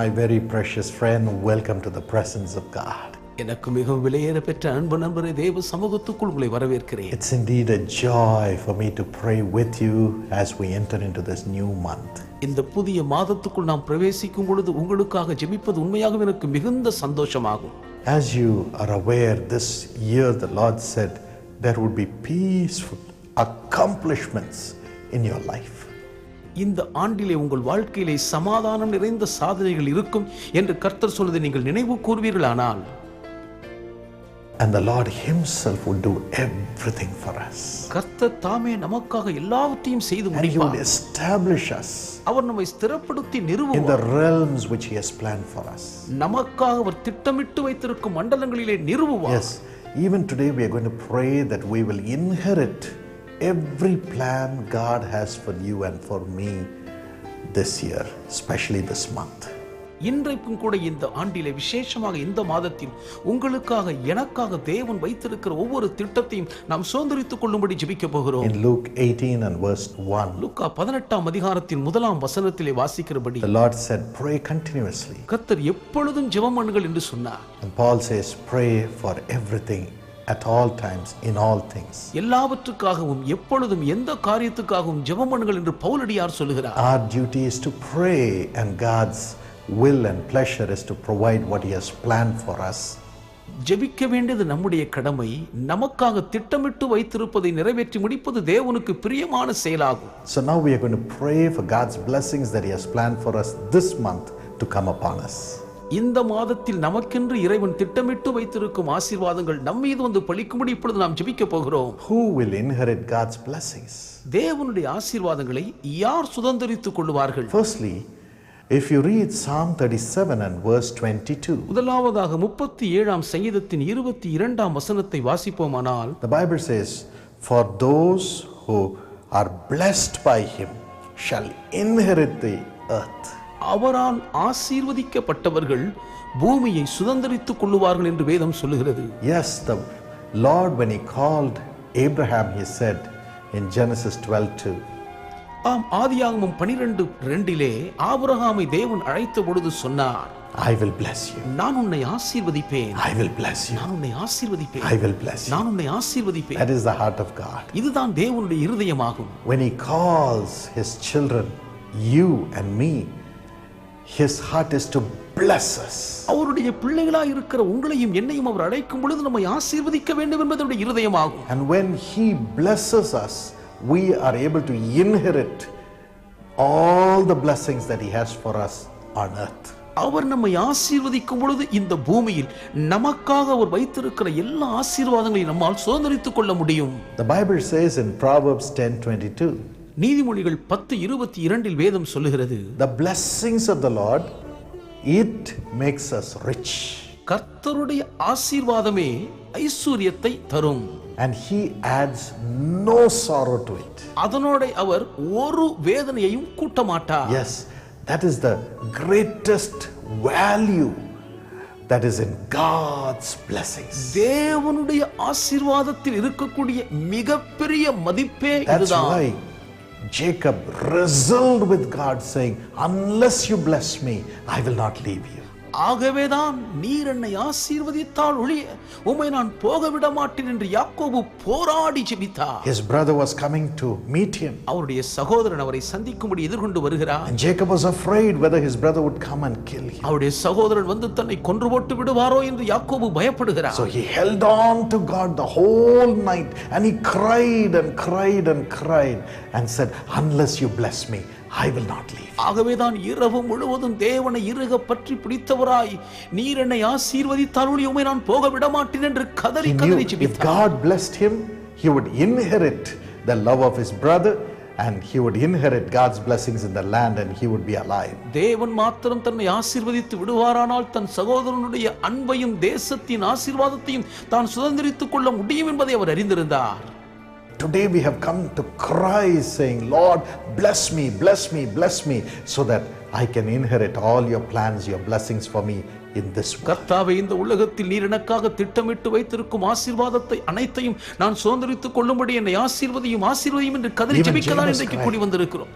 my very precious friend, welcome to the presence of God. எனக்கு மிகவும் விலையேற பெற்ற அன்பு நண்பரே, தேவ சமூகத்துக்குள் உங்களை வரவேற்கிறேன். It's indeed a joy for me to pray with you as we enter into this new month. இந்த புதிய மாதத்துக்குள் நாம் பிரவேசிக்கும் பொழுது உங்களுக்காக ஜெபிப்பது உண்மையாகவே எனக்கு மிகுந்த சந்தோஷமாகும். As you are aware, this year the Lord said there would be peaceful accomplishments in your life. இந்த ஆண்டிலே உங்கள் வாழ்க்கையிலே சமாதானம் நிறைந்த சாதனைகள் இருக்கும் என்று கர்த்தர் சொல்வதை நீங்கள் நினைவு கூர்வீர்களானால், and the Lord himself would do everything for us. கர்த்தர் தாமே நமக்காக எல்லாவற்றையும் செய்து And he would முடிப்பார். establish us அவர் நம்மை ஸ்திரப்படுத்தி in the நிறுவுவார். realms which he has planned for us. நமக்காக அவர் திட்டமிட்டு வைத்திருக்கும் மண்டலங்களிலே நிறுவுவார். Yes, even today we are going to pray that we will inherit every plan God has for you and for me this year, especially this month. இன்றைக்கும் கூட இந்த ஆண்டிலே விசேஷமாக இந்த மாதத்தில் உங்களுக்காக எனக்காக தேவன் வைத்திருக்கிற ஒவ்வொரு திட்டத்தையும் நாம் சுதந்தரித்துக் கொள்ளும்படி ஜெபிக்க போகிறோம். In Luke 18 and verse 1, லூக்கா 18ஆம் அதிகாரத்தின் 1ஆம் வசனத்திலே வாசிக்கிறபடி, the Lord said, pray continuously. கர்த்தர் எப்பொழுதும் ஜெபம் பண்ணுங்கள் என்று சொன்னார். And Paul says, pray for everything, at all times, in all things. எல்லாவற்றுக்காகவும் எப்பொழுதும் எந்த காரியத்துக்காகவும் ஜெபம் பண்ணுங்கள் என்று பவுலடியார் சொல்கிறார். Our duty is to pray, and God's will and pleasure is to provide what he has planned for us. ஜெபிக்க வேண்டியது நம்முடைய கடமை. நமக்காக திட்டமிட்டு வைத்திருப்பதை நிறைவேற்றி முடிப்பது தேவனுக்கு பிரியமான செயலாகும். So now we are going to pray for God's blessings that he has planned for us this month to come upon us. இந்த மாதத்தில் நமக்கென்று இறைவன் திட்டமிட்டு வைத்திருக்கும் ஆசீர்வாதங்கள் நம் மீது வந்து பலிக்கும்படி இப்பொழுது நாம் ஜெபிக்க போகிறோம். Who will inherit God's blessings? தேவனுடைய ஆசீர்வாதங்களை யார் சுதந்தரித்துக் கொள்வார்கள்? Firstly, if you read Psalm 37 and verse 22, முதலாவதாக 37ஆம் சங்கீதத்தின் 22ஆம் வசனத்தை வாசிப்போமானால், the Bible says, for those who are blessed by him shall inherit the earth. அவரால் ஆசீர்வதிக்கப்பட்டவர்கள் பூமியை சுதந்தரித்துக் கொள்வார்கள் என்று வேதம் சொல்லுகிறது. Yes, the Lord, when he called Abraham, he said in Genesis 12:2, ஆம், ஆதியாகமம் 12:2 ஆபிரகாமை தேவன் அழைத்த பொழுது சொன்னார், I will bless you. நான் உன்னை ஆசீர்வதிப்பேன். I will bless you. நான் உன்னை ஆசீர்வதிப்பேன். I will bless you. நான் உன்னை ஆசீர்வதிப்பேன். That is the heart of God. இதுதான் தேவனுடைய இருதயமாகும். When he calls his children, you and me, his heart is to bless us. அவருடைய பிள்ளைகளாய் இருக்கிற உங்களையும் என்னையும் அவர் அழைக்கும் பொழுது நம்மை ஆசீர்வதிக்க வேண்டும் என்பது அவருடைய இருதயமாகும். And when he blesses us, we are able to inherit all the blessings that he has for us on earth. அவர் நம்மை ஆசீர்வதிக்கும் பொழுது இந்த பூமியில் நமக்காக அவர் வைத்திருக்கிற எல்லா ஆசீர்வாதங்களையும் நம்மால் சுதந்தரித்துக் கொள்ள முடியும். The Bible says in Proverbs 10:22, நீதிமொழிகள் 10:22 வேதம் சொல்லுகிறது, the blessings of the Lord, it makes us rich, கர்த்தருடைய ஆசீர்வாதமே ஐஸ்வரியத்தை தரும், and he adds no sorrow to it. அதனோட அவர் ஒரு வேதனையையும் கூட்ட மாட்டார். Yes, that is the greatest value that is in God's blessings. தேவனுடைய ஆசீர்வாதத்தில் இருக்கக்கூடிய மிகப்பெரிய மதிப்பே That's இதுதான். why Jacob wrestled with God saying, unless you bless me, I will not leave you. ஆகவேதான் நீர் என்னை ஆசீர்வதித்தால் ஒழிய உம்மை நான் போக விட மாட்டேன் என்று யாக்கோபு போராடி ஜெபித்தார். His brother was coming to meet him, அவருடைய சகோதரன் அவரை சந்திக்கும்படி எதிர்கொண்டு வருகிறார். and Jacob was afraid whether his brother would come and kill him. அவருடைய சகோதரன் வந்து தன்னை கொன்று போட்டு விடுவாரோ என்று யாக்கோபு பயப்படுகிறார். So he held on to God the whole night, and he cried and cried and cried and said, unless you bless me, I will not leave. ஆகவேதான் இரவு முழுவதும் தேவனை இறுக பற்றி பிடித்தவராய், நீர் என்னை ஆசீர்வதித்தால் ஒழிய உம்மை நான் போக விட மாட்டேன் என்று கதறி He knew கதறி if ஜெபித்தார். God blessed him, he would inherit the love of his brother, and he would inherit God's blessings in the land, and he would be alive. தேவன் மாத்திரம் தன்னை ஆசீர்வதித்து விடுவாரானால் தன் சகோதரனுடைய அன்பையும் தேசத்தின் ஆசீர்வாதத்தையும் தான் சுதந்திரித்துக் கொள்ள முடியும் என்பதை அவர் அறிந்திருந்தார். Today we have come to cry saying, Lord, bless me, bless me, bless me, so that I can inherit all your plans, your blessings for me in this world. கர்த்தாவே, இந்த உலகத்தில் நீர் எனக்காக திட்டமிட்டு வைத்திருக்கும் ஆசீர்வாதத்தை அனைத்தையும் நான் சுதந்திரித்துக் கொள்ளும்படி என்னை ஆசீர்வதியும் ஆசீர்வதியும் என்று கதறி ஜெபிக்கதான் இன்றைக்கு கூடி வந்திருக்கிறோம்.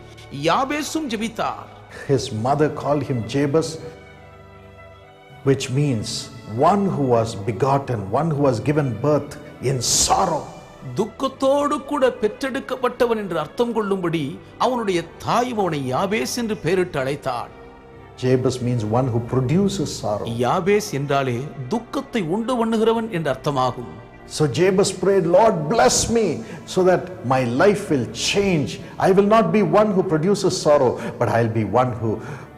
யாபேசும் ஜெபித்தார். His mother called him Jabez, which means one who was begotten, one who was given birth in sorrow. துக்கத்தோடு கூட பெற்றெடுக்கப்பட்டவன் என்று அர்த்தம் கொள்ளும்படி அவனுடைய தாய் அவனை யாபேஸ் என்று பெயரிட்டு அழைத்தாள். Jabez means one who produces sorrow. யாபேஸ் என்றாலே துக்கத்தை உண்டு பண்ணுகிறவன் என்று அர்த்தமாகும். So Jabez prayed, Lord, bless me so that my life will change. I will not be one who produces sorrow, but I'll be one who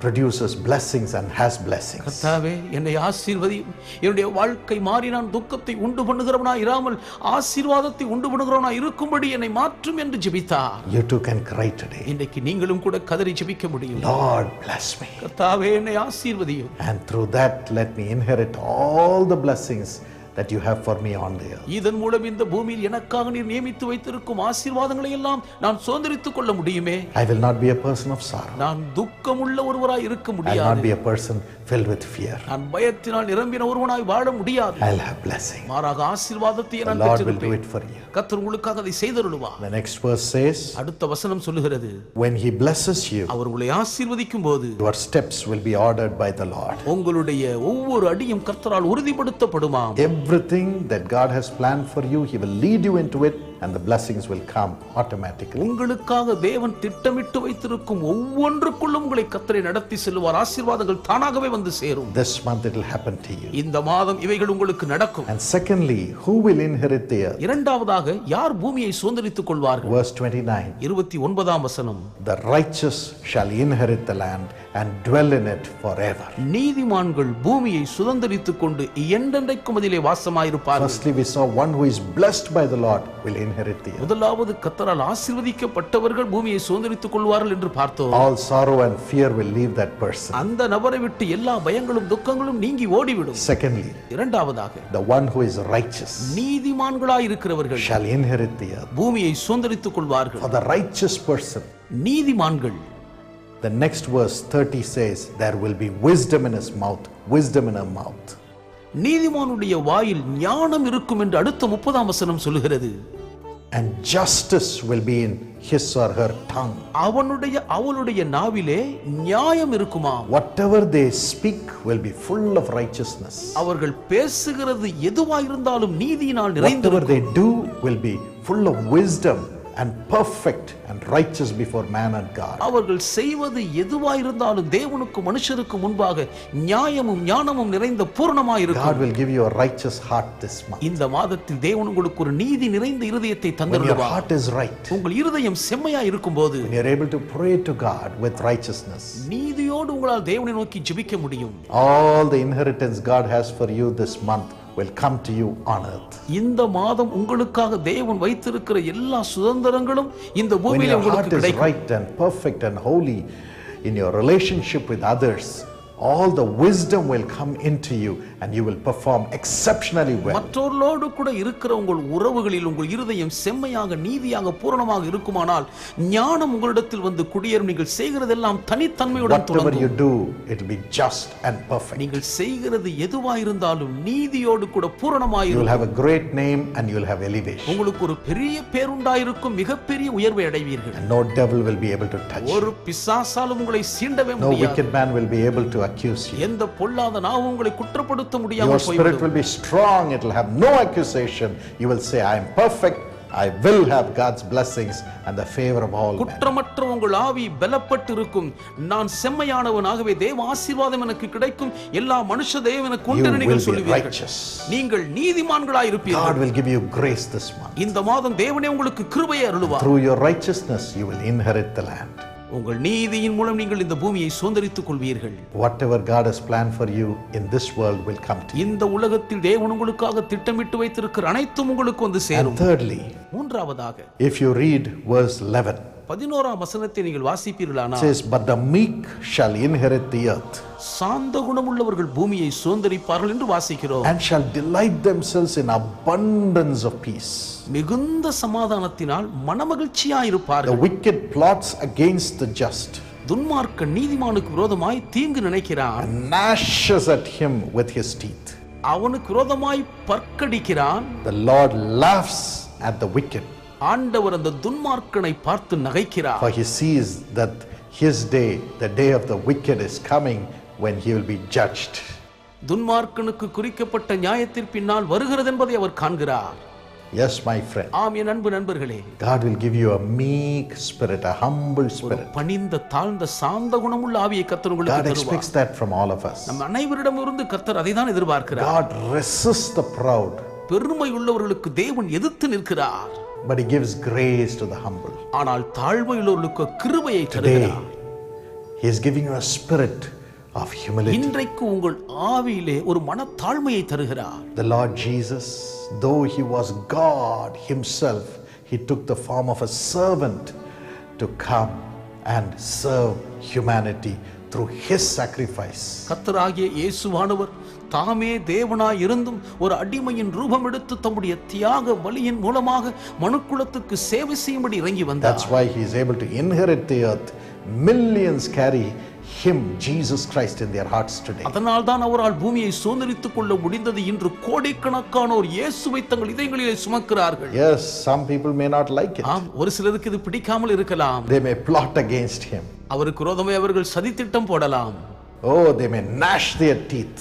produces blessings and has blessings. கர்த்தாவே என்னை ஆசீர்வதியும், என்னுடைய வாழ்க்கை மாறி நான் துக்கத்தை உண்டு பண்ணுகிறவனா இராமல் ஆசீர்வாதத்தை உண்டு பண்ணுகிறவனா இருக்கும்படி என்னை மாற்றும் என்று ஜெபித்தார். You too can cry today. இன்றைக்கு நீங்களும் கூட கதறி ஜெபிக்க முடியும். Lord, bless me. கர்த்தாவே என்னை ஆசீர்வதியும். And through that let me inherit all the blessings that you have for me on the earth. இதன் மூலம் இந்த பூமியில் எனக்காக நீர் நியமித்து வைத்திருக்கும் ஆசீர்வாதங்களை எல்லாம் நான் சுதந்தரித்துக் கொள்ள முடியுமே. I will not be a person of sorrow. நான் துக்கமுள்ள ஒருவராய் இருக்க I will முடியாது. not be a person filled with fear. நான் பயத்தினால் நிரம்பின ஒருவனாய் வாழ முடியாது. I'll have blessing. மாறாக ஆசீர்வாதத்தை The நான் Lord will do பெற்றிருப்பேன். it for you. கர்த்தர் உங்களுக்காக அதை செய்தருளுவார். The next verse says, அடுத்த வசனம் சொல்லுகிறது, when he blesses you, அவர் உங்களை ஆசீர்வதிக்கும் போது your steps will be ordered by the Lord. உங்களுடைய ஒவ்வொரு அடியும் கர்த்தரால் உறுதிப்படுத்தப்படுமாம். Everything that God has planned for you, he will lead you into it and the blessings will come automatically. உங்களுக்காக தேவன் திட்டமிட்டு வைத்திருக்கும் ஒவ்வொன்றுக்குள்ளும் உங்களை கர்த்தரை நடத்தி செல்வார். ஆசீர்வாதங்கள் தானாகவே வந்து சேரும். This month it will happen to you. இந்த மாதம் இவைகள் உங்களுக்கு நடக்கும். And secondly, who will inherit the earth? இரண்டாவதாக யார் பூமியை சுதந்தரித்துக் கொள்வார்கள்? Verse 29, 29ஆம் வசனம், the righteous shall inherit the land and dwell in it forever. நீதிமான்கள் பூமியை சுதந்தரித்துக் கொண்டு என்றென்றைக்கும் அதிலே வாசமாயிருப்பார்கள். Firstly, we saw one who is blessed by the Lord will inherit the earth. முதலாவது கர்த்தரால் ஆசீர்வதிக்கப்பட்டவர்கள் பூமியை சுதந்தரித்துக் கொள்வார்கள் என்று பார்த்தோம். All sorrow and fear will leave that person. அந்த நபரை விட்டு எல்லா பயங்களும் துக்கங்களும் நீங்கி ஓடிவிடும். Secondly, இரண்டாவதாக the one who is righteous நீதிமான்களாய் இருக்கிறவர்கள் shall inherit the earth. பூமியை சுதந்தரித்துக் கொள்வார்கள். For the righteous person, நீதிமான்கள், the next verse 30 says, there will be wisdom in his mouth, wisdom in her mouth. நீதிமானுடைய வாயில் ஞானம் இருக்கும் என்று அடுத்த 30ஆம் வசனம் சொல்லுகிறது. And justice will be in his or her tongue. அவளுடைய நாவிலே நியாயம் இருக்குமா. Whatever they speak will be full of righteousness. அவர்கள் பேசுகிறது எதுவாயிருந்தாலும் நீதியினால் Whatever நிறைந்திருக்கும். they do will be full of wisdom and perfect and righteous before man and God. அவர்கள் செய்வது எதுவாயிருந்தாலும் தேவனுக்கு மனுஷருக்கு முன்பாக நியாயமும் ஞானமும் நிறைந்த பூரணமாய் God இருக்கும். will give you a righteous heart this month. இந்த மாதத்தில் தேவன் உங்களுக்கு ஒரு நீதி நிறைந்த இருதயத்தை When your தந்தருளுவார். heart is right, உங்கள் இருதயம் செம்மையா இருக்கும்போது when you're able to pray to God with righteousness, நீதியோடு உங்களால் தேவனை நோக்கி ஜெபிக்க முடியும். all the inheritance God has for you this month will come to you on earth. இந்த மாதம் உங்களுக்காக தேவன் வைத்திருக்கிற எல்லா சுதந்திரங்களும் இந்த When பூமியில your heart உங்களுக்கு is கிடைக்கும். right and perfect and holy in your relationship with others, all the wisdom will come into you and you will perform exceptionally well. மற்றவர்களோடு கூட இருக்கிற உங்கள் உறவுகளில் உங்கள் இருதயம் செம்மையாக நீதியாக பூரணமாக இருக்குமானால் ஞானம் உங்களிடத்தில் வந்து குடியேறும். நீங்கள் செய்கிறதெல்லாம் தனித்தன்மையுடன் Whatever you தொடங்கும். do, it will be just and perfect. நீங்கள் செய்கிறது எதுவாயிருந்தாலும் நீதியோடு கூட You will பூரணமாயிருக்கும். have a great name and you will have elevation. உங்களுக்கு ஒரு பெரிய பேருண்டாயிருக்கும், மிகப்பெரிய உயர்வை அடைவீர்கள். And no devil will be able to touch you. ஒரு பிசாசாலும் உங்களை சீண்டவே No முடியாது. wicked man will be able to accuse you. எந்த பொல்லாத நாவும் உங்களை குற்றப்படுத்த Your முடியாமல் spirit போய்விடும். will be strong. It will have no accusation. You will say, I am perfect. I will have God's blessings and the favor of all men. குற்றமற்ற உங்கள் ஆவி பலப்பட்டு இருக்கும். நான் செம்மையானவனாகவே தேவ ஆசீர்வாதம் எனக்கு கிடைக்கும். எல்லா மனுஷ தேவன் எனக்கு You உண்டு will நீங்கள் be சொல்லுவீர்கள். righteous. நீங்கள் நீதிமான்களாய் God இருப்பீர்கள். will give you grace this month. இந்த மாதம் தேவனே உங்களுக்கு கிருபையை அருளுவார். Through your righteousness, you will inherit the land. உங்கள் நீதியின் மூலம் நீங்கள் இந்த பூமியை சுதந்தரித்துக் கொள்வீர்கள். Whatever God has planned for you in this world will come to you. இந்த உலகத்தில் தேவன் உங்களுக்காக திட்டமிட்டு வைத்திருக்கிற அனைத்தும் உங்களுக்கு வந்து And சேரும். thirdly, மூன்றாவதாக if you read verse 11, 11ஆம் வசனத்தை நீங்கள் it வாசிப்பீர்களானால், says, but the meek shall inherit the earth சாந்த குணமுள்ளவர்கள் பூமியை சுதந்தரிப்பார்கள் என்று வாசிக்கிறோம். and shall delight themselves in abundance of peace. மிகுந்த சமாதானத்தினால் மனமகிழ்ச்சியா The இருப்பார்கள். wicked plots against the just துன்மார்க்க நீதிமானுக்கு விரோதமாய் தீங்கு நினைக்கிறான். and gnashes at him with his teeth. அவனுக்கு விரோதமாய் பற்கடிக்கிறான். The Lord laughs at the wicked, ஆண்டவர் அந்த துன்மார்க்கனை பார்த்து நகைக்கிறார். for he sees that his day, the day of the wicked, is coming when he will be judged. துன்மார்க்கனுக்கு குறிக்கப்பட்ட நியாயத்தின் பின்னால் வருகிறது என்பதை அவர் காண்கிறார். Yes, my friend. ஆம் என் அன்பு நண்பர்களே, God will give you a meek spirit, a humble spirit. பணிந்த தாழ்ந்த சாந்த குணமுள்ள ஆவியை கர்த்தர் உங்களுக்கு God தருவார். expects that from all of us. நம் அனைவரிடமிருந்து கர்த்தர் அதை தான் எதிர்பார்க்கிறார். God resists the proud, பெருமை உள்ளவர்களுக்கு தேவன் எதிர்த்து நிற்கிறார். but he gives grace to the humble. ஆனால் தாழ்மை உள்ளவர்களுக்கு கிருபையை Today, தருகிறார். he is giving you a spirit of humility. இன்றைக்கு உங்கள் ஆவியிலே ஒரு மனத்தாழ்மையை தருகிறார். The Lord Jesus, though he was God himself, he took the form of a servant to come and serve humanity through his sacrifice. கர்த்தராகிய இயேசுவானவர் தாமே தேவனாய் இருந்தும் ஒரு அடிமையின் ரூபம் எடுத்து தம்முடைய தியாக பலியின் மூலமாக மனுக்குலத்துக்கு சேவை செய்யும்படி இறங்கி வந்தார். That's why he is able to inherit the earth. Millions carry him, Jesus Christ, in their hearts today. அதனால் தான் அவரால் பூமியை சுதந்தரித்துக் கொள்ள முடிந்தது. இன்று கோடிக்கணக்கானோர் இயேசுவை தங்கள் இதயங்களிலே சுமக்கிறார்கள். Yes, some people may not like it. ஆம், ஒரு சிலருக்கு இது பிடிக்காமல் இருக்கலாம். They may plot against him. அவருக்கு விரோதமாய் அவர்கள் சதித்திட்டம் போடலாம். Oh, they may gnash their teeth.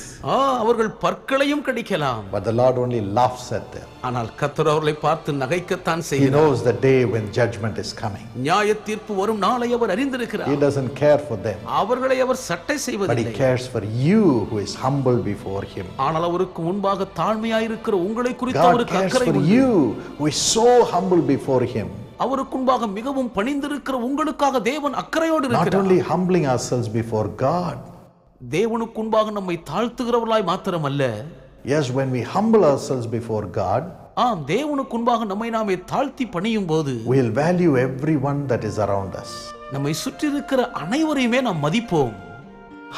அவர்கள் பற்களையும் கடிக்கலாம். But the Lord only laughs at them. ஆனால் கர்த்தர் அவர்களை பார்த்து நகைக்கத்தான் He செய்கிறார். knows the day when judgment is coming. நியாய தீர்ப்பு வரும் நாளை அவர் அறிந்திருக்கிறார். He doesn't care for them, அவர்களை அவர் சட்டை but he செய்வதில்லை. cares for you who is humble before him. ஆனால் அவருக்கு முன்பாக தாழ்மையாயிருக்கிற உங்களை குறித்து God அவருக்கு cares அக்கறை for உண்டு. you who is so humble before him. அவருக்கு முன்பாக மிகவும் பணிந்திருக்கிற உங்களுக்காக தேவன் அக்கறையோடு Not இருக்கிறார். only humbling ourselves before God. தேவனுக்கு முன்பாக நம்மை தாழ்த்துகிறவர்களாய் மாத்திரமல்ல, Yes, when we humble ourselves before God, ஆம், தேவனுக்கு முன்பாக நம்மை நாமே தாழ்த்தி பணியும் போது we'll value everyone that is around us. நம்மை சுற்றி இருக்கிற அனைவரையுமே நாம் மதிப்போம்.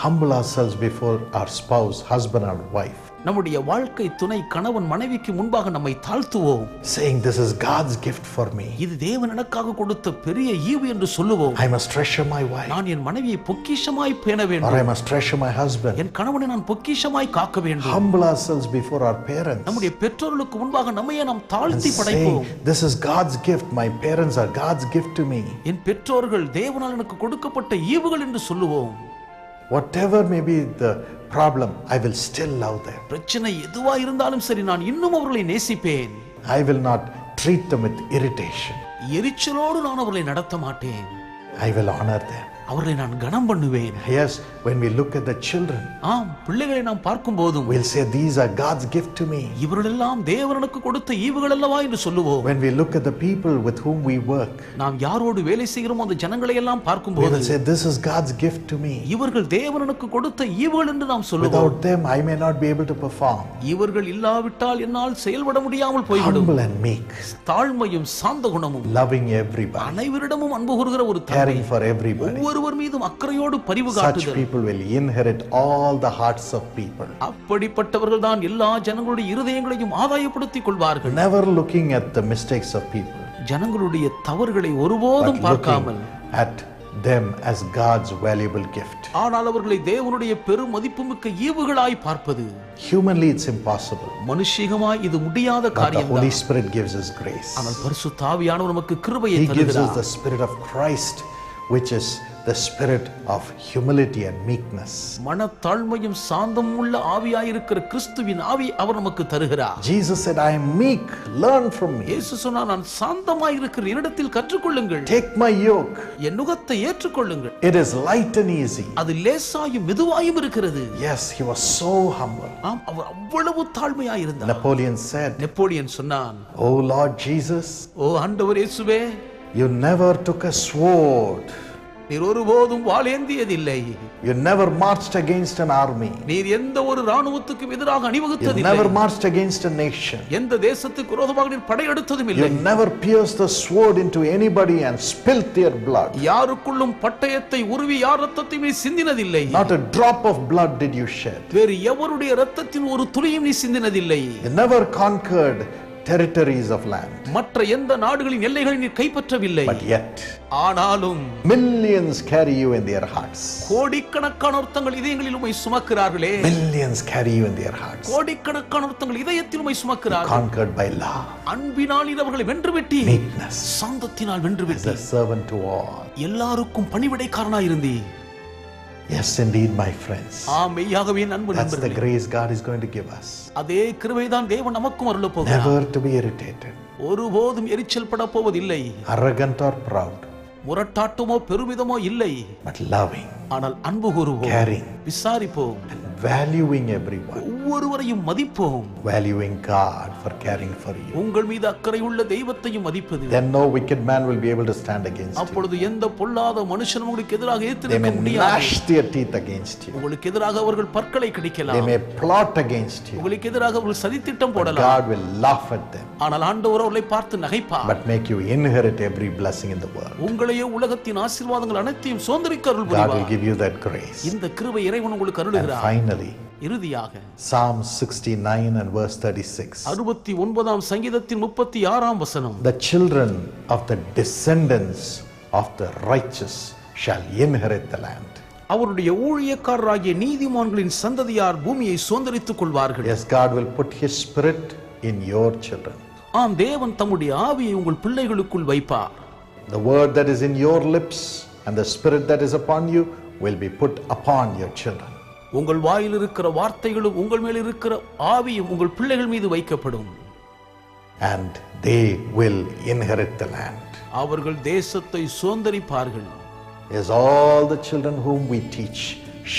Humble ourselves before our spouse, husband or wife, நம்முடைய வாழ்க்கை துணை கணவன் மனைவிக்கு முன்பாக நம்மை தாழ்த்துவோம். saying, this is God's gift for me. இது தேவன் எனக்காக கொடுத்த பெரிய ஈவு என்று சொல்லுவோம். I must treasure my wife, நான் என் மனைவியை பொக்கிஷமாய் பேண or வேண்டும். I must treasure my husband. என் கணவனை நான் பொக்கிஷமாய் காக்க வேண்டும். Humble ourselves before our parents, நம்முடைய பெற்றோர்களுக்கு முன்பாக நம்மையே நாம் and தாழ்த்தி படைப்போம். saying, this is God's gift. My parents are God's gift to me. என் பெற்றோர்கள் தேவனால் எனக்கு கொடுக்கப்பட்ட ஈவுகள் என்று சொல்லுவோம். Whatever may be the problem, I will still love them. பிரச்சனை எதுவா இருந்தாலும் சரி, நான் இன்னும் அவர்களை நேசிப்பேன். I will not treat them with irritation. எரிச்சலோடு நான் அவர்களை நடத்த மாட்டேன். I will honor them. அவர்களை நான் கனம் பண்ணுவேன். Yes, when we look at the children, ஆம், பிள்ளைகளை நாம் பார்க்கும் போதும் we'll say, these are God's gift to me. இவர்களெல்லாம் தேவனுக்கு கொடுத்த ஈவுகள் அல்லவா என்று சொல்லுவோம். When we look at the people with whom we work, நாம் யாரோடு வேலை செய்கிறோமோ அந்த ஜனங்களை எல்லாம் பார்க்கும் we போது will say, this is God's gift to me. இவர்கள் தேவனுக்கு கொடுத்த ஈவுகள் என்று நாம் சொல்லுவோம். Without them, I may not be able to perform. இவர்கள் இல்லாவிட்டால் என்னால் செயல்பட முடியாமல் போய்விடும். Humble and meek, தாழ்மையும் சாந்த குணமும், loving everybody, அனைவரிடமும் அன்பு கூறுகிற ஒரு தன்மை, caring for everybody. ஒவ்வொருவர் மீதும் அக்கறையோடு பரிவு Such காட்டுதல். people will inherit all the hearts of people. அப்படிப்பட்டவர்கள் தான் எல்லா ஜனங்களுடைய இருதயங்களையும் ஆதாயப்படுத்திக் கொள்வார்கள். Never looking at the mistakes of people, ஜனங்களுடைய தவறுகளை ஒருபோதும் but பார்க்காமல் looking at them as God's valuable gift. ஆனால் அவர்களை தேவனுடைய பெரும் மதிப்புமிக்க ஈவுகளாய் பார்ப்பது. Humanly, it's impossible. மனுஷிகமாய் இது முடியாத But the காரியம். Holy Spirit gives us grace. ஆனால் பரிசுத்த ஆவியானவர் நமக்கு கிருபையை He gives us தருகிறார். the Spirit of Christ, which is the spirit of humility and meekness. மனத்தாழ்மையும் சாந்தம் உள்ள ஆவியாயிருக்கிற கிறிஸ்துவின் ஆவி அவர் நமக்கு தருகிறார். Jesus said, I am meek, learn from me. இயேசு சொன்னார், நான் சாந்தமாய் இருக்கிற என்னிடத்தில் கற்றுக்கொள்ளுங்கள். Take my yoke. என் நுகத்தை ஏற்றுக்கொள்ளுங்கள். It is light and easy. அது லேசாயும் மெதுவாயும் இருக்கிறது. Yes, he was so humble. ஆம், அவர் அவ்வளவு தாழ்மையாய் இருந்தார். Napoleon said, நெப்போலியன் சொன்னான், Oh Lord Jesus, ஓ ஆண்டவர் இயேசுவே, you never took a sword. நீர் ஒருபோதும் வாளேந்தியதில்லை. You never marched against an army. நீர் எந்த ஒரு ராணுவத்துக்கும் எதிராக You அணிவகுத்ததில்லை. never marched against a nation. எந்த தேசத்துக்கு விரோதமாக நீர் படையெடுத்ததும் இல்லை. You never pierced the sword into anybody and spilt their blood. யாருக்குள்ளும் பட்டயத்தை உருவி யார் ரத்தத்தையும் நீ சிந்தினதில்லை. Not a drop of blood did you shed. வேறு எவருடைய ரத்தத்தின் ஒரு துளியும் நீ சிந்தினதில்லை. You never conquered territories of land. மற்ற எந்த நாடுகளின் எல்லைகளை நீ கைப்பற்றவில்லை. But yet, ஆனாலும் millions carry you in their hearts. கோடிக்கணக்கானோர் தங்கள் இதயங்களில் உம்மை சுமக்கிறார்களே. Millions carry you in their hearts. கோடிக்கணக்கானோர் தங்கள் இதயத்தில் உம்மை சுமக்கிறார்கள். Conquered by love, அன்பினால் நீர் அவர்களை வென்று வெட்டி, meekness, சாந்தத்தினால் வென்று as வெட்டி, a servant to all. எல்லாருக்கும் பணிவிடைக்காரனாய் இருந்தீ. Yes, indeed, my friends. மெய்யாகவே நண்பு That's the நண்பர்களே, grace God is going to give us. அதே கிருபைதான் தேவன் நமக்கும் அருளப் போகிறார். Never to be irritated, ஒருபோதும் எரிச்சல் பட போவதில்லை. arrogant or proud, முரட்டாட்டமோ பெருமிதமோ இல்லை. but loving, ஆனால் அன்பு கூறுவோம், caring, விசாரிப்போம், valuing everyone, ஒவ்வொருவரையும் மதிப்போம். valuing God for caring for you. உங்கள் மீது அக்கறை உள்ள தெய்வத்தையும் மதிப்பது. Then no wicked man will be able to stand against you. அப்பொழுது எந்த பொல்லாத மனுஷனும் உங்களுக்கு எதிராக They எதிர்க்க may முடியாது. gnash their teeth against you. உங்களுக்கு எதிராக அவர்கள் பற்களை They கடிக்கலாம். may plot against you. உங்களுக்கு எதிராக அவர்கள் சதித்திட்டம் But போடலாம். God will laugh at them, ஆனால் ஆண்டவர் அவர்களை பார்த்து நகைப்பார். but make you inherit every blessing in the world. உங்களையே உலகத்தின் ஆசீர்வாதங்கள் அனைத்தையும் சுதந்திரிக்க அருள் God will புரிவார். give you that grace. இந்த கிருபை இறைவன் உங்களுக்கு And அருளுகிறார். finally, இறுதியாக Psalm 69 and verse 36. 69ஆம் சங்கீதத்தின் 36ஆம் வசனம். The children of the descendants of the righteous shall inherit the land. அவருடைய ஊழியக்காரராகிய நீதிமான்களின் சந்ததியார் பூமியை சுதந்திரித்துக் கொள்வார்கள். Yes, God will put his spirit in your children. ஆம், தேவன் தம்முடைய ஆவியை உங்கள் பிள்ளைகளுக்குள் வைப்பார். The word that is in your lips and the spirit that is upon you will be put upon your children. உங்கள் வாயில் இருக்கிற வார்த்தைகளும் உங்கள் மேல் இருக்கிற ஆவியும் உங்கள் பிள்ளைகள் மீது வைக்கப்படும். And they will inherit the land. அவர்கள் தேசத்தை சுதந்திரிப்பார்கள். Yes, all the children whom we teach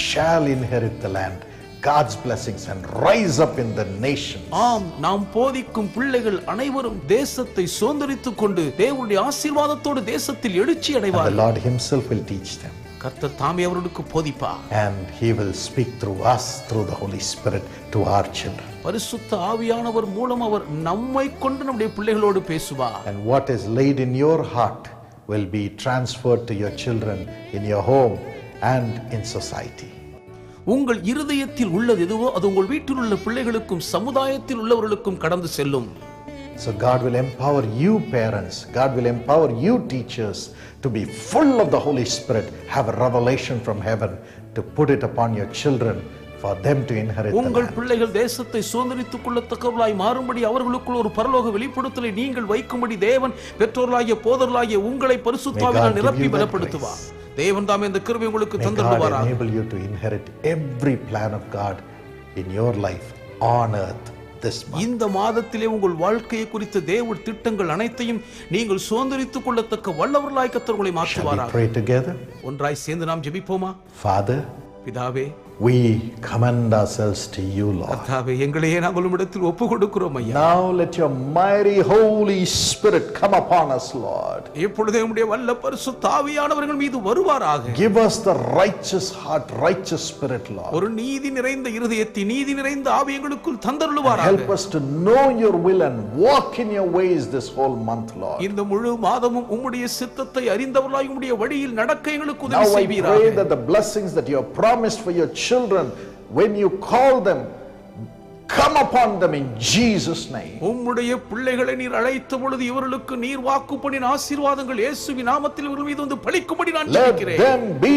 shall inherit the land, God's blessings, and rise up in the nations. ஆம், நாம் போதிக்கும் பிள்ளைகள் அனைவரும் தேசத்தை சுதந்திரித்துக் கொண்டு தேவனுடைய ஆசீர்வாதத்தோடு தேசத்தில் எழுச்சி And the அடைவார்கள். Lord himself will teach them. கர்த்தர் தாமே அவர்களுக்கு போதிப்பார். And he will speak through us, through the Holy Spirit, to our children. பரிசுத்த ஆவியானவர் மூலம் அவர் நம்மை கொண்டு நம்முடைய பிள்ளைகளோடு பேசுவார். And what is laid in your heart will be transferred to your children in your home and in society. உங்கள் இருதயத்தில் உள்ளது எதுவோ அது உங்கள் வீட்டில் உள்ள பிள்ளைகளுக்கும் சமுதாயத்தில் உள்ளவர்களுக்கும் கடந்து செல்லும். So God will empower you parents, God will empower you teachers to be full of the Holy Spirit, have a revelation from heaven to put it upon your children for them to inherit the உங்கள் land. பிள்ளைகள் தேசத்தை சுதந்திரித்துக் கொள்ளத்தக்கவர்களாய் மாறும்படி அவர்களுக்குள் ஒரு பரலோக வெளிப்படுத்தலை நீங்கள் வைக்கும்படி தேவன் பெற்றோர்களாகிய போதர்களாகிய உங்களை பரிசுத்தாவினால் நிரப்பி பலப்படுத்துவார். தேவன் தாமே இந்த கிருபை உங்களுக்கு May God தந்தருள்வாராக. enable you to inherit every plan of God in your life on earth this month. இந்த மாதத்திலே உங்கள் வாழ்க்கையை குறித்த தேவ திட்டங்கள் அனைத்தையும் நீங்கள் சுதந்திரித்துக் கொள்ளத்தக்க வல்லவர்களாய் கர்த்தர் உங்களை Shall we மாற்றுவாராக. pray together? ஒன்றாய் சேர்ந்து நாம் ஜெபிப்போமா? Father, பிதாவே, we commend ourselves to you, Lord. கர்த்தாவே, எங்களையே நாங்கள் உம்மிடத்தில் ஒப்பு கொடுக்கிறோம் ஐயா. Now let your mighty Holy Spirit come upon us, Lord. இப்பொழுதே உம்முடைய வல்ல பரிசுத்த ஆவியானவர்கள் மீது வருவாராக. Give us the righteous heart, righteous spirit, Lord. ஒரு நீதி நிறைந்த இருதயத்தை நீதி நிறைந்த ஆவி எங்களுக்குள் தந்தருளுவாராக. Help us to know your will and walk in your ways this whole month, Lord. இந்த முழு மாதமும் உம்முடைய சித்தத்தை அறிந்தவர்களாய் உம்முடைய வழியில் நடக்க எங்களுக்கு Now உதவி I pray செய்வீராக. that the blessings that you have promised for your children, when you call them, come upon them in Jesus' name. உம்முடைய பிள்ளைகளை நீர் அழைத்த பொழுது இவர்களுக்கு நீர் வாக்கு பண்ணின ஆசீர்வாதங்கள் இயேசுவின் நாமத்தில் இவர்கள் மீது வந்து பலிக்கும்படி நான் Let ஜெபிக்கிறேன். them be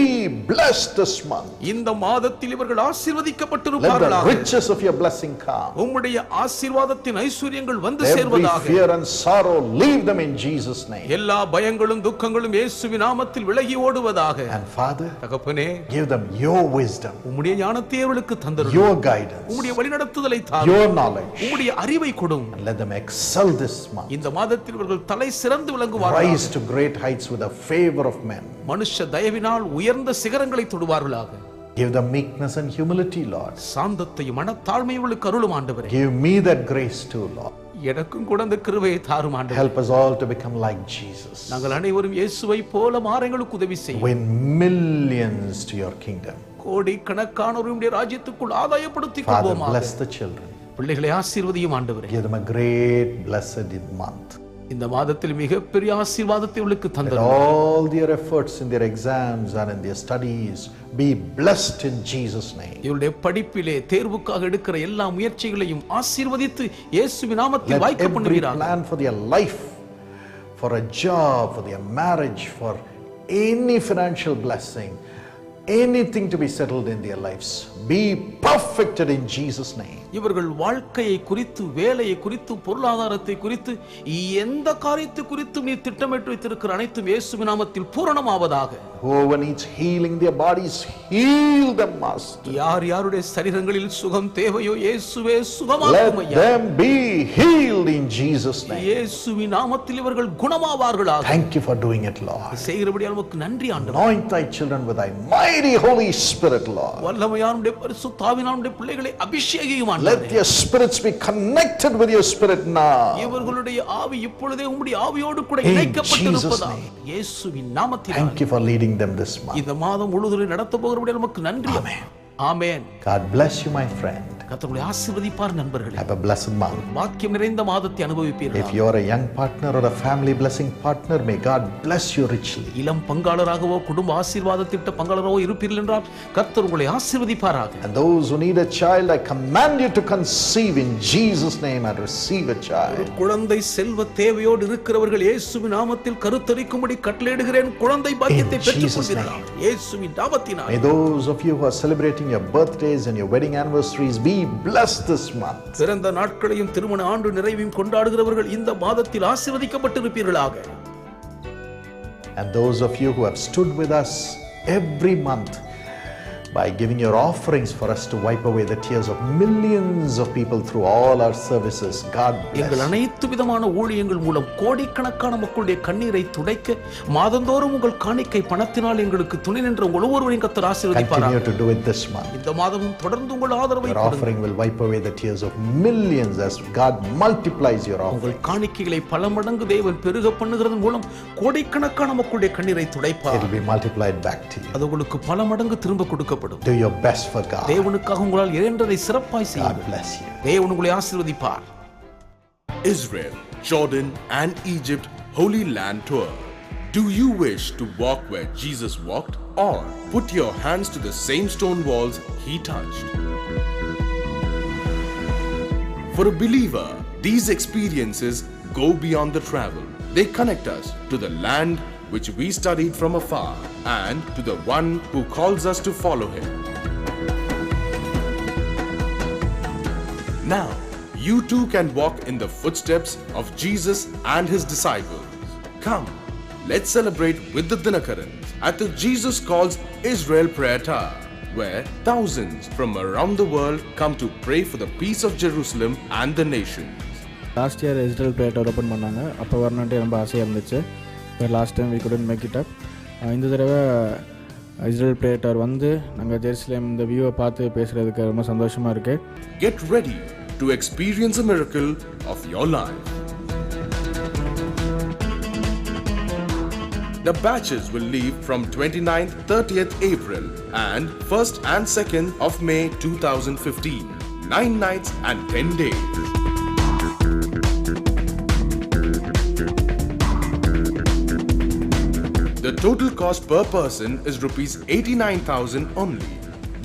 blessed this month. இந்த மாதத்தில் இவர்கள் Let the ஆசீர்வதிக்கப்பட்டிருப்பார்களாக. riches of your blessing come. உம்முடைய ஆசீர்வாதத்தின் ஐஸ்வரியங்கள் வந்து Every சேர்வதாக. fear and sorrow, leave them in Jesus' name. எல்லா பயங்களும் துக்கங்களும் இயேசுவின் நாமத்தில் விலகி ஓடுவதாக. And Father, தகப்பனே, give them your wisdom, உம்முடைய ஞானத்தை அவர்களுக்கு தந்தருளும். your guidance, உம்முடைய வழிநடத்துதலை தாரும். your knowledge, உம்முடைய அறிவை கொடும். and let them excel this month. இந்த மாதத்தில் இவர்கள் தலை சிறந்து விளங்குவார்கள். Rise to great heights with the favor of men. மனுஷ தயவினால் உயர்ந்த சிகரங்களை தொடுவார்களாக. Give them meekness and humility, Lord. சாந்தத்தையும் மனத்தாழ்மையும் இவர்களுக்கு அருளும் ஆண்டவரே. Give me that grace too, Lord. எனக்கும் கூட அந்த கிருபையை தாரும் ஆண்டவரே. Help us all to become like Jesus. நாங்கள் அனைவரும் இயேசுவை போல மாற எங்களுக்கு உதவி செய்யும். Win millions to your kingdom. கோடி கணக்கானோருடைய ராஜ்யத்துக்குள் ஆதாயப்படுத்திக் Father, கொள்வோமாக. bless the children. பிள்ளைகளை ஆசீர்வதியும் ஆண்டவரே. Give them a great blessed month. இந்த மாதத்தில் மிகப்பெரிய ஆசீர்வாதத்தை உங்களுக்கு Let தந்தரும். all their efforts in their exams and in their studies be blessed in Jesus' name. இவருடைய படிப்பிலே தேர்வுக்காக எடுக்கிற எல்லா முயற்சிகளையும் ஆசீர்வதித்து இயேசுவின் நாமத்தில் Let வாய்க்க every பண்ணுவீராக. plan for their life, for a job, for their marriage, for any financial blessing, anything to be settled in their lives be perfected in Jesus' name. இவர்கள் வாழ்க்கையை குறித்து, வேலையை குறித்து, பொருளாதாரத்தை குறித்து, எந்த காரியத்தை குறித்து நீ திட்டமிட்டு வைத்திருக்கிற அனைத்தும் இயேசுவின் நாமத்தில் பூரணமாவதாக. Whoever needs healing their bodies, heal them, Master. யார் யாருடைய சரீரங்களில் சுகம் தேவையோ இயேசுவே சுகமாக்கும் ஐயா. Let them be healed in Jesus' name. இயேசுவின் நாமத்தில் இவர்கள் குணமாவார்களாக. Thank you for doing it, Lord. செய்கிறபடியால் உமக்கு நன்றி ஆண்டவரே. Anoint thy children with thy mighty Holy Spirit, Lord. வல்லமையானுடைய பரிசுத்த ஆவியானுடைய பிள்ளைகளை அபிஷேகியும் ஆண்டவரே. Let their spirits be connected with your spirit now. இவர்களுடைய ஆவி இப்பொழுதே உம்முடைய ஆவியோடு கூட இணைக்கப்பட்டிருப்பதாக இயேசுவின் நாமத்தில். Thank you for leading them this month. இந்த மாதம் முழுவதும் நடத்த போகிறபடியால் உமக்கு நன்றி. ஆமென். ஆமென். God bless you, my friend. கர்த்தர் ஆசீர்வதிப்பார் நண்பர்களே. Have a blessed month. பாக்கியம் நிறைந்த மாதத்தை அனுபவிப்பீர்கள். If you are a young partner or a family blessing partner, may God bless you richly. இளம் பங்காளராகவோ குடும்ப ஆசீர்வாத திட்ட பங்காளராகவோ இருப்பீர்கள் என்றால் கர்த்தர் உங்களை ஆசீர்வதிப்பாராக. And those who need a child, I command you to conceive in Jesus' name and receive a child. குழந்தை செல்வ தேவையோடு இருக்கிறவர்கள் இயேசுவின் நாமத்தில் கருத்தரிக்கும்படி கட்டளையிடுகிறேன். குழந்தை பாக்கியத்தை பெற்றுக்கொள்வீர்களாக இயேசுவின் நாமத்தினால். May those of you who are celebrating your birthdays and your wedding anniversaries be blessed this month. பிறந்த நாட்களையும் திருமண ஆண்டு நிறைவையும் கொண்டாடுகிறவர்கள் இந்த மாதத்தில் ஆசீர்வதிக்கப்பட்டிருப்பீர்களாக. And those of you who have stood with us every month by giving your offerings for us to wipe away the tears of millions of people through all our services, God bless. எங்கள் அனைத்து விதமான ஊழியங்கள் மூலம் கோடிக்கணக்கான மக்களுடைய கண்ணீரை துடைக்க மாதந்தோறும் உங்கள் காணிக்கை பணத்தினால் எங்களுக்கு துணை நின்ற உங்கள் ஒவ்வொருவரையும் கர்த்தர் ஆசீர்வதிப்பாராக. Continue to do it this month. இந்த மாதமும் தொடர்ந்து உங்கள் ஆதரவை Your offering will wipe away the tears of millions as God multiplies your offering. உங்கள் காணிக்கைகளை பல மடங்கு தேவன் பெருக பண்ணுகிறதன் மூலம் கோடிக்கணக்கான மக்களுடைய கண்ணீரை துடைப்பார். It will be multiplied back to you. அது உங்களுக்கு பல மடங்கு திரும்ப கொடுக்கப்படும். Do your best for God. தேவனுக்காக உங்களால் இயன்றதை சிறப்பாய் செய்யுங்கள். God bless you. தேவன் உங்களை ஆசீர்வதிப்பார். Israel, Jordan and Egypt Holy Land Tour. Do you wish to walk where Jesus walked, or put your hands to the same stone walls he touched? For a believer, these experiences go beyond the travel. They connect us to the land which we studied from afar, and to the one who calls us to follow him. Now, you too can walk in the footsteps of Jesus and his disciples. Come, let's celebrate with the Dinakarans at the Jesus Calls Israel Prayer Tower, where thousands from around the world come to pray for the peace of Jerusalem and the nations. Last year Israel prayer tower open பண்ணாங்க. அப்போ வரணுன்ட்டு ரொம்ப ஆசையாக இருந்துச்சு. Last time we couldn't make it up. இந்த தடவை Israel prayer tower வந்து நாங்கள் ஜெருசலேம் இந்த வியூவை பார்த்து பேசுகிறதுக்கு ரொம்ப சந்தோஷமாக இருக்குது. Get ready to experience a miracle of your life. The batches will leave from 29th, 30th April and 1st and 2nd of May 2015. 9 nights and 10 days. The total cost per person is rupees 89,000 only.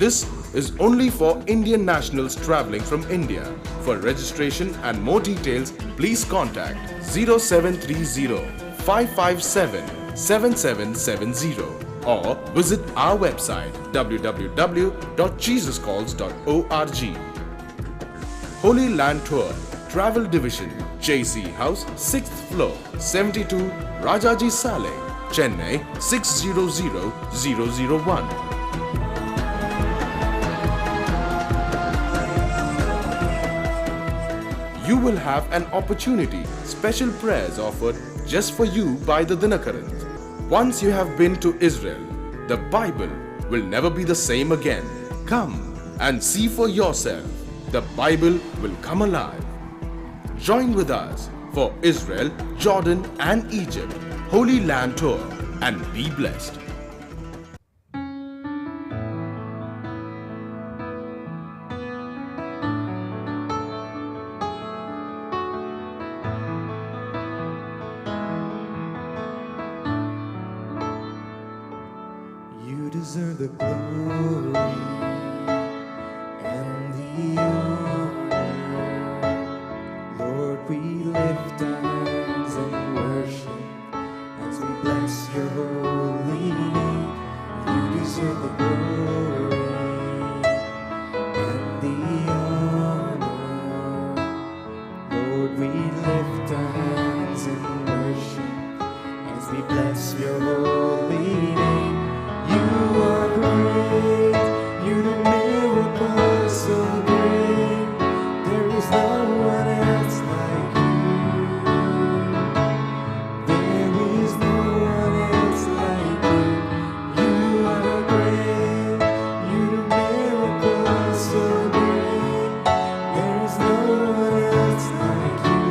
This is only for Indian nationals travelling from India. For registration and more details, please contact 0730 557 7770 or visit our website www.jesuscalls.org. Holy Land Tour, Travel Division, JC House, 6th floor, 72 Rajaji Saleh, Chennai 600001. You will have an opportunity. Special prayers offered just for you by the Dinakarans. Once you have been to Israel, the Bible will never be the same again. Come and see for yourself. The Bible will come alive. Join with us for Israel, Jordan and Egypt Holy Land Tour and be blessed. You deserve the glory and the honor. Lord, we lift our hands and worship as we bless your holy name. You deserve the glory and the honor. Lord, we lift our hands in worship as we bless your holy name. You are great, you do miracles so great. There is no one else like you. There is no one else like you. You are great, you do miracles so great. There is no one else like you.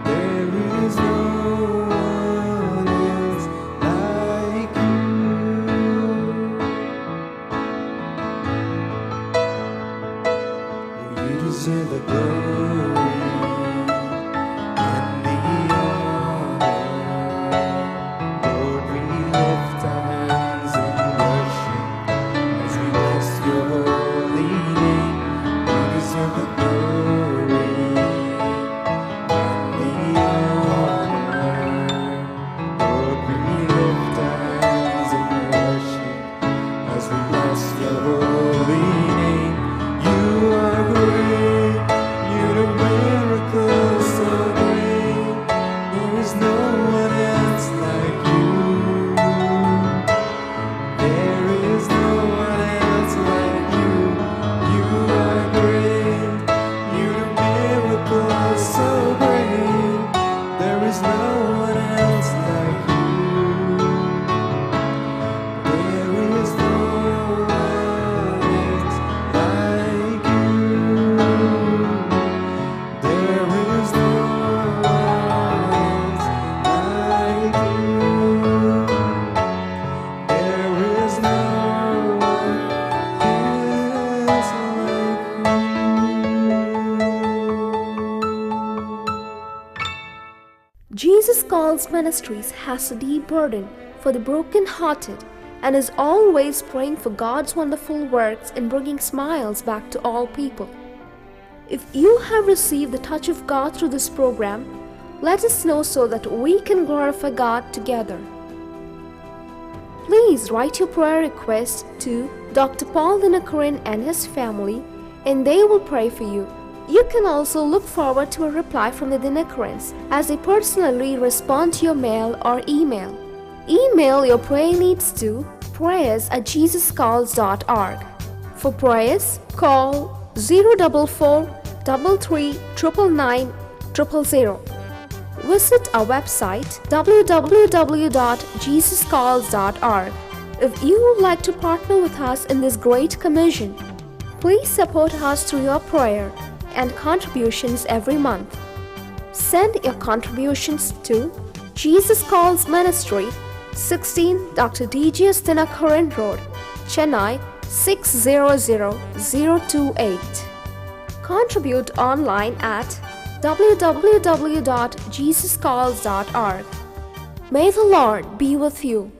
There is no one else like you. You deserve the glory and the honor. Lord, we lift our hands in worship as we bless your holy name. You deserve the glory and the honor. Lord, we lift our hands in worship as we bless your holy name. You are great, you do miracles so great. There is no one else like you. There is no one else like you. You are great, you do miracles so great. There is no one else like you. There is no one else like you. There is no one else like you. There is no one else like you. Jesus Calls Ministries has a deep burden for the broken-hearted and is always praying for God's wonderful works in bringing smiles back to all people. If you have received the touch of God through this program, let us know so that we can glorify God together. Please write your prayer request to Dr. Paul Dinakaran and his family, and they will pray for you. You can also look forward to a reply from the Dinakarans as they personally respond to your mail or email. Email your prayer needs to prayers@jesuscalls.org. For prayers, call 044 33 999 000. Visit our website www.jesuscalls.org. If you would like to partner with us in this great commission, please support us through your prayer and contributions every month. Send your contributions to Jesus Calls Ministry, 16 Dr. D.G.S. Dinakaran Road, Chennai 600028. Contribute online at www.jesuscalls.org. May the Lord be with you.